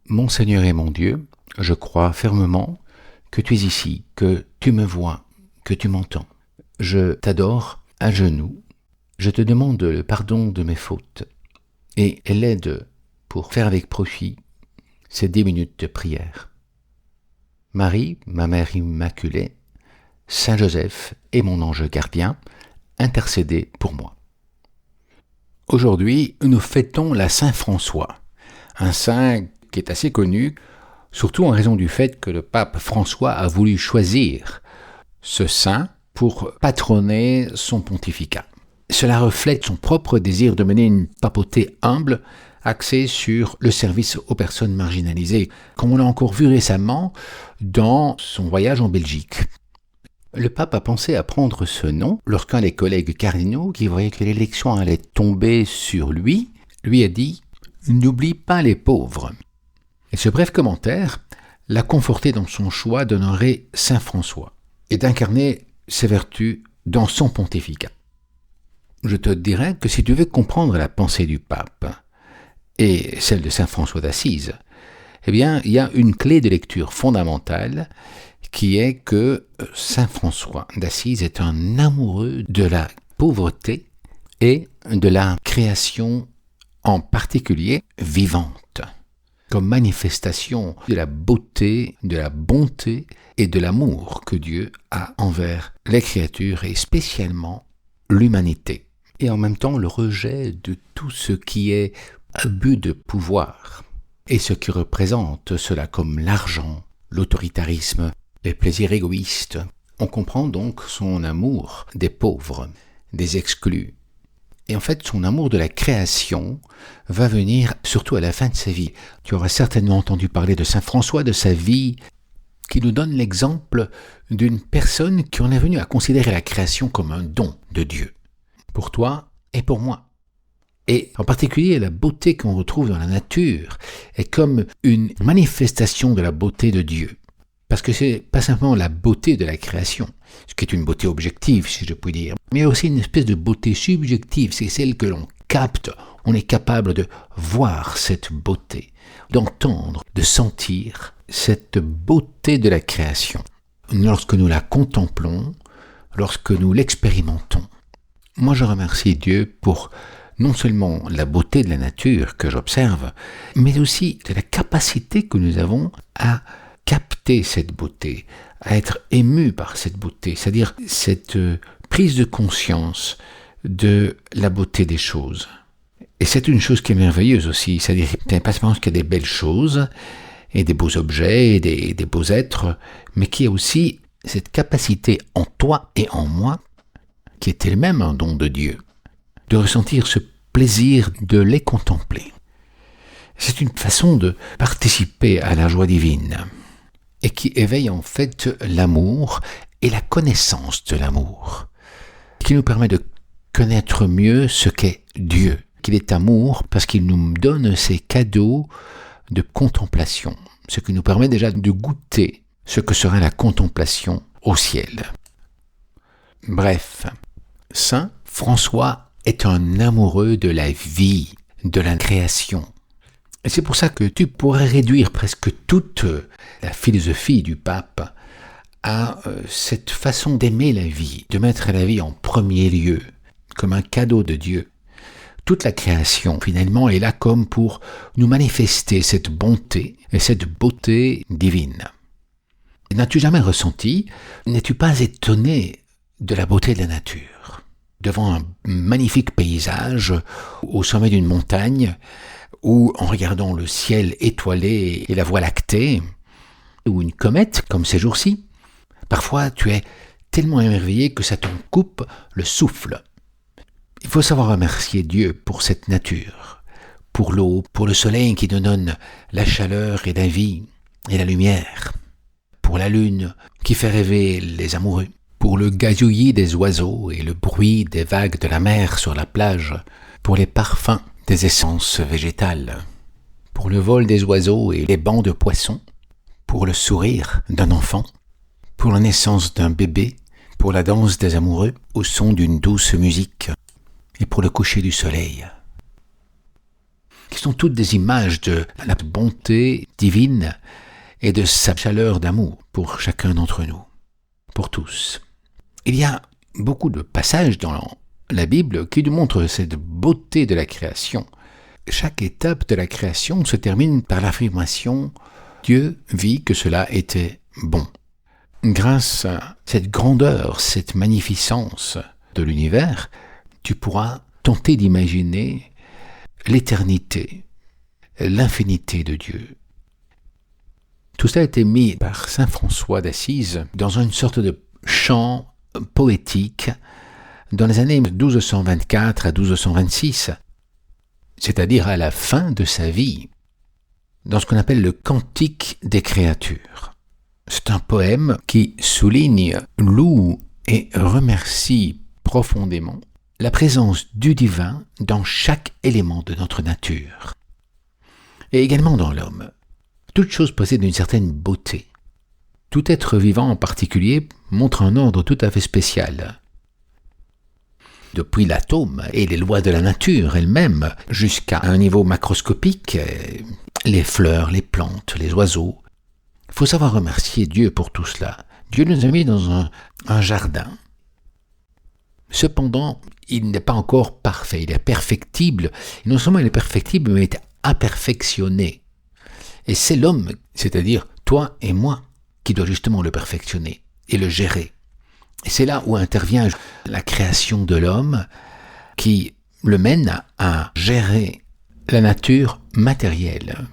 Mon Seigneur et mon Dieu, je crois fermement que tu es ici, que tu me vois, que tu m'entends. Je t'adore à genoux. Je te demande le pardon de mes fautes et l'aide pour faire avec profit ces 10 minutes de prière. Marie, ma mère immaculée, Saint Joseph et mon ange gardien, intercédez pour moi. Aujourd'hui, nous fêtons la Saint François, un saint qui est assez connu, surtout en raison du fait que le pape François a voulu choisir ce saint pour patronner son pontificat. Cela reflète son propre désir de mener une papauté humble, axée sur le service aux personnes marginalisées, comme on l'a encore vu récemment dans son voyage en Belgique. Le pape a pensé à prendre ce nom lorsqu'un des collègues cardinaux, qui voyait que l'élection allait tomber sur lui a dit « N'oublie pas les pauvres ». Et ce bref commentaire l'a conforté dans son choix d'honorer Saint François et d'incarner ses vertus dans son pontificat. Je te dirais que si tu veux comprendre la pensée du pape et celle de Saint François d'Assise, eh bien, il y a une clé de lecture fondamentale qui est que Saint François d'Assise est un amoureux de la pauvreté et de la création en particulier vivante, comme manifestation de la beauté, de la bonté et de l'amour que Dieu a envers les créatures et spécialement l'humanité. Et en même temps le rejet de tout ce qui est abus de pouvoir et ce qui représente cela comme l'argent, l'autoritarisme, les plaisirs égoïstes. On comprend donc son amour des pauvres, des exclus. Et en fait, son amour de la création va venir surtout à la fin de sa vie. Tu auras certainement entendu parler de Saint François, de sa vie, qui nous donne l'exemple d'une personne qui en est venue à considérer la création comme un don de Dieu, pour toi et pour moi. Et en particulier, la beauté qu'on retrouve dans la nature est comme une manifestation de la beauté de Dieu. Parce que c'est pas simplement la beauté de la création, ce qui est une beauté objective, si je puis dire, mais il y a aussi une espèce de beauté subjective, c'est celle que l'on capte. On est capable de voir cette beauté, d'entendre, de sentir cette beauté de la création. Lorsque nous la contemplons, lorsque nous l'expérimentons. Moi, je remercie Dieu pour non seulement la beauté de la nature que j'observe, mais aussi de la capacité que nous avons à capter cette beauté, à être ému par cette beauté, c'est-à-dire cette prise de conscience de la beauté des choses. Et c'est une chose qui est merveilleuse aussi, c'est-à-dire pas seulement qu'il y a des belles choses, et des beaux objets, et des beaux êtres, mais qu'il y a aussi cette capacité en toi et en moi, qui est elle-même un don de Dieu, de ressentir ce plaisir de les contempler. C'est une façon de participer à la joie divine, et qui éveille en fait l'amour et la connaissance de l'amour, qui nous permet de connaître mieux ce qu'est Dieu, qu'il est amour parce qu'il nous donne ces cadeaux de contemplation, ce qui nous permet déjà de goûter ce que sera la contemplation au ciel. Bref, Saint François est un amoureux de la vie, de la création. Et c'est pour ça que tu pourrais réduire presque toute la philosophie du pape à cette façon d'aimer la vie, de mettre la vie en premier lieu, comme un cadeau de Dieu. Toute la création, finalement, est là comme pour nous manifester cette bonté et cette beauté divine. N'as-tu jamais ressenti, n'es-tu pas étonné de la beauté de la nature? Devant un magnifique paysage, au sommet d'une montagne, ou en regardant le ciel étoilé et la voie lactée, ou une comète, comme ces jours-ci, parfois tu es tellement émerveillé que ça t'en coupe le souffle. Il faut savoir remercier Dieu pour cette nature, pour l'eau, pour le soleil qui nous donne la chaleur et la vie et la lumière, pour la lune qui fait rêver les amoureux, pour le gazouillis des oiseaux et le bruit des vagues de la mer sur la plage, pour les parfums des essences végétales, pour le vol des oiseaux et les bancs de poissons, pour le sourire d'un enfant, pour la naissance d'un bébé, pour la danse des amoureux au son d'une douce musique, et pour le coucher du soleil. sont toutes des images de la bonté divine et de sa chaleur d'amour pour chacun d'entre nous, pour tous. Il y a beaucoup de passages dans la Bible qui nous montrent cette beauté de la création. Chaque étape de la création se termine par l'affirmation « Dieu vit que cela était bon ». Grâce à cette grandeur, cette magnificence de l'univers, tu pourras tenter d'imaginer l'éternité, l'infinité de Dieu. Tout cela a été mis par saint François d'Assise dans une sorte de chant poétique dans les années 1224 à 1226, c'est-à-dire à la fin de sa vie, dans ce qu'on appelle le Cantique des créatures. C'est un poème qui souligne, loue et remercie profondément la présence du divin dans chaque élément de notre nature, et également dans l'homme. Toute chose possède une certaine beauté. Tout être vivant en particulier montre un ordre tout à fait spécial. Depuis l'atome et les lois de la nature elle-même, jusqu'à un niveau macroscopique, les fleurs, les plantes, les oiseaux. Il faut savoir remercier Dieu pour tout cela. Dieu nous a mis dans un jardin. Cependant, il n'est pas encore parfait, il est perfectible. Et non seulement il est perfectible, mais il est imperfectionné. Et c'est l'homme, c'est-à-dire toi et moi, qui doit justement le perfectionner et le gérer. Et c'est là où intervient la création de l'homme qui le mène à gérer la nature matérielle.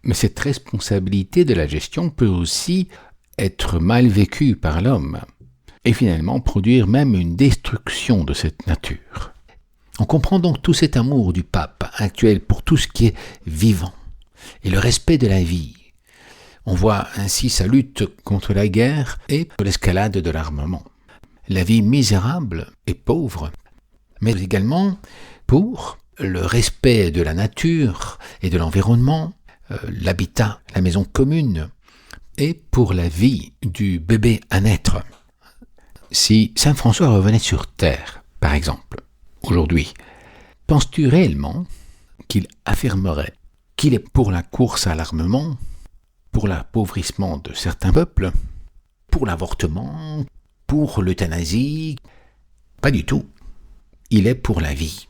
Mais cette responsabilité de la gestion peut aussi être mal vécue par l'homme et finalement produire même une destruction de cette nature. On comprend donc tout cet amour du pape actuel pour tout ce qui est vivant et le respect de la vie. On voit ainsi sa lutte contre la guerre et l'escalade de l'armement. La vie misérable et pauvre, mais également pour le respect de la nature et de l'environnement, l'habitat, la maison commune, et pour la vie du bébé à naître. Si saint François revenait sur Terre, par exemple, aujourd'hui, penses-tu réellement qu'il affirmerait qu'il est pour la course à l'armement, pour l'appauvrissement de certains peuples, pour l'avortement, pour l'euthanasie? Pas du tout. Il est pour la vie.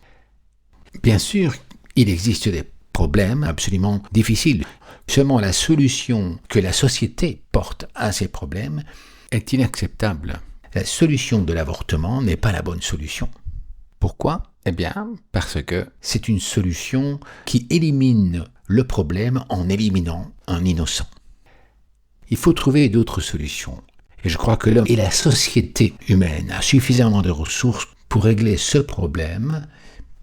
Bien sûr, il existe des problèmes absolument difficiles. Seulement la solution que la société porte à ces problèmes est inacceptable. La solution de l'avortement n'est pas la bonne solution. Pourquoi ? Eh bien, parce que c'est une solution qui élimine le problème en éliminant un innocent. Il faut trouver d'autres solutions. Et je crois que l'homme et la société humaine a suffisamment de ressources pour régler ce problème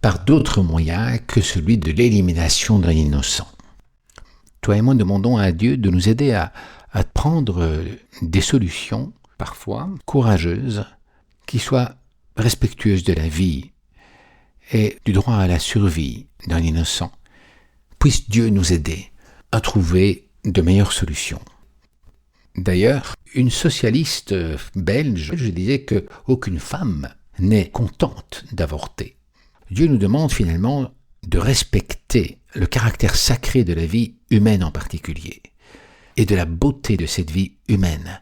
par d'autres moyens que celui de l'élimination d'un innocent. Toi et moi demandons à Dieu de nous aider à prendre des solutions, parfois courageuses, qui soient respectueuses de la vie et du droit à la survie d'un innocent. Puisse Dieu nous aider à trouver de meilleures solutions. D'ailleurs, une socialiste belge, je disais qu'aucune femme n'est contente d'avorter. Dieu nous demande finalement de respecter le caractère sacré de la vie humaine en particulier, et de la beauté de cette vie humaine.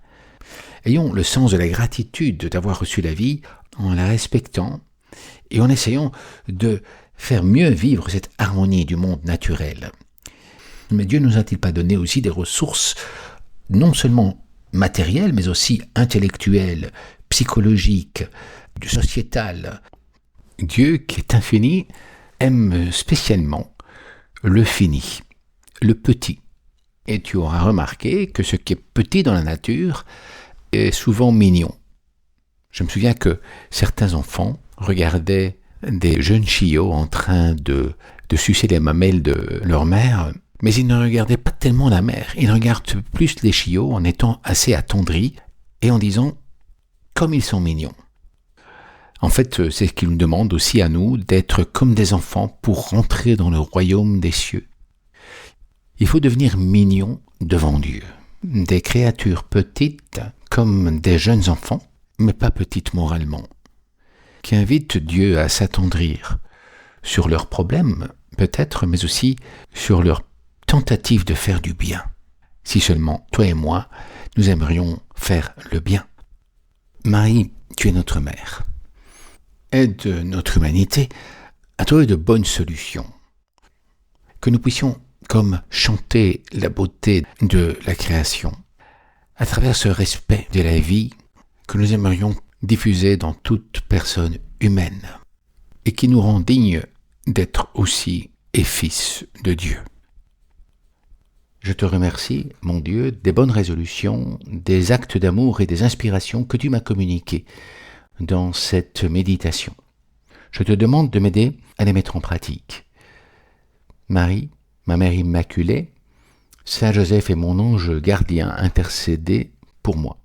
Ayons le sens de la gratitude d'avoir reçu la vie en la respectant et en essayant de faire mieux vivre cette harmonie du monde naturel. Mais Dieu ne nous a-t-il pas donné aussi des ressources non seulement matérielles, mais aussi intellectuelles, psychologiques, sociétales? Dieu, qui est infini, aime spécialement le fini, le petit. Et tu auras remarqué que ce qui est petit dans la nature est souvent mignon. Je me souviens que certains enfants regardaient des jeunes chiots en train de sucer les mamelles de leur mère, mais ils ne regardaient pas tellement la mère, ils regardent plus les chiots en étant assez attendris et en disant « comme ils sont mignons ». En fait, c'est ce qu'il nous demande aussi à nous d'être comme des enfants pour rentrer dans le royaume des cieux. Il faut devenir mignon devant Dieu. Des créatures petites comme des jeunes enfants, mais pas petites moralement, qui invitent Dieu à s'attendrir sur leurs problèmes peut-être, mais aussi sur leur tentative de faire du bien. Si seulement toi et moi, nous aimerions faire le bien. Marie, tu es notre mère. Aide notre humanité à trouver de bonnes solutions. Que nous puissions, comme chanter la beauté de la création, à travers ce respect de la vie que nous aimerions diffuser dans toute personne humaine et qui nous rend dignes d'être aussi et fils de Dieu. Je te remercie, mon Dieu, des bonnes résolutions, des actes d'amour et des inspirations que tu m'as communiquées dans cette méditation. Je te demande de m'aider à les mettre en pratique. Marie, ma Mère Immaculée, Saint Joseph et mon ange gardien, intercédez pour moi.